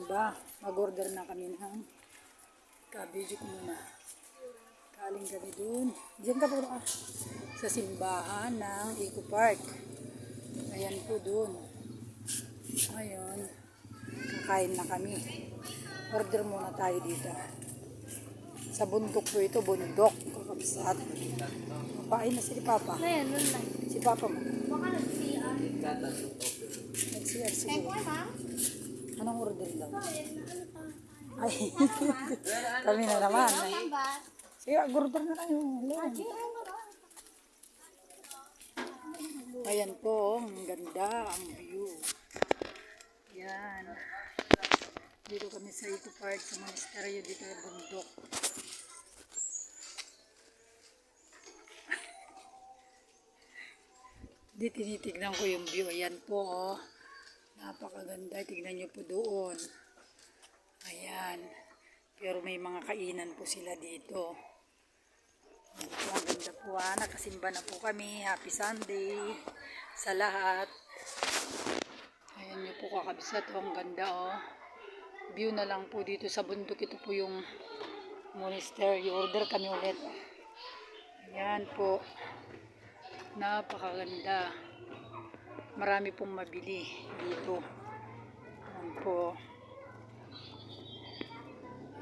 ba? Mag-order na kami ng cabbage ko muna. Kaling kami dun. Diyan ka po sa simbahan ng Eco Park. Ayan po dun. Ngayon, kakain na kami. Order muna tayo dito. Sa bundok po ito, bundok. Kakabsat. Papain na si Papa. Ayan, nun lang. Si Papa mo. Baka nag-CR. Nag-CR siguro. Anong order daw? Ay, kami na naman. Sige, order na kayo. Ayan po, ang ganda, ang view. Yan. Dito kami sa Eco Park, sa monasteryo dito sa bundok. Dito tinitignan ko yung view. Ayan po, oh. Napakaganda. Tignan nyo po doon. Ayan. Pero may mga kainan po sila dito. Ayan po, ang ganda po. Nakasimba na po kami. Happy Sunday sa lahat. Ayan nyo po kakabsat. Ang ganda, oh. View na lang po dito sa bundok. Ito po yung monastery. Order kami ulit. Ayan po. Napakaganda. Marami pong mabili dito. Ayan po.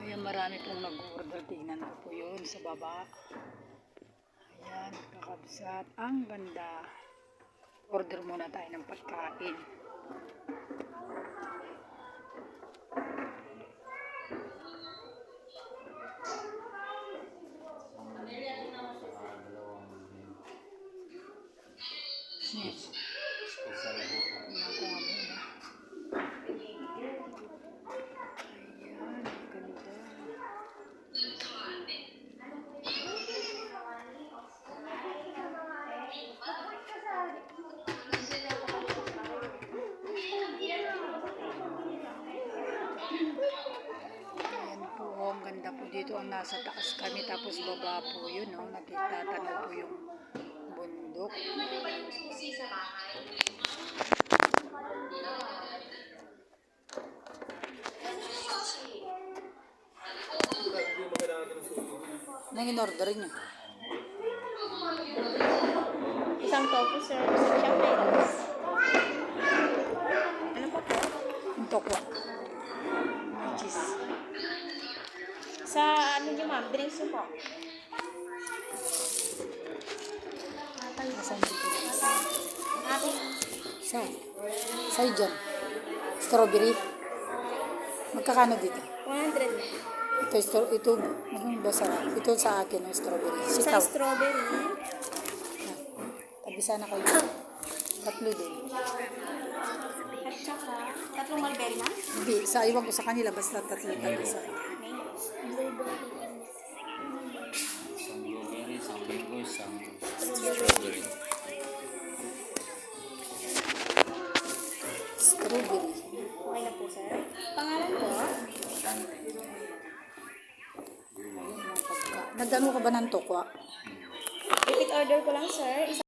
Ayan, marami pong nag-order. Tignan ko po yun sa baba. Ayan, kakabsat. Ang ganda. Order muna tayo ng pagkain. Yes. Ang ganda po dito. Ang nasa taas kami tapos baba po yun, no? Nagtatanaw po yung bundok. Anong in-order nyo? Isang tofu, sir. Isang pesos. Ano pa po? Yung tokwa. Cheese. Sa ano nyo, ma'am? Drinks nyo po. Asan dito? Ate. Sa'yo dyan. Strawberry. Magkakano dito? 100. Ito, ano ba sarap? Ito sa akin ng strawberry. Sa Sitaw. strawberry. Tabi sana kayo. Tatlo din. At saka, tatlong mulberry, ma'am? Hindi, sa iwan ko sa kanila, basta tatlo tabi sa Blueberry. Isang blueberry, isang mango, isang strawberry. strawberry. Okay na po, sir. Pangalan po? Nagano ka ba ng tokwa? Repeat order ko lang, sir.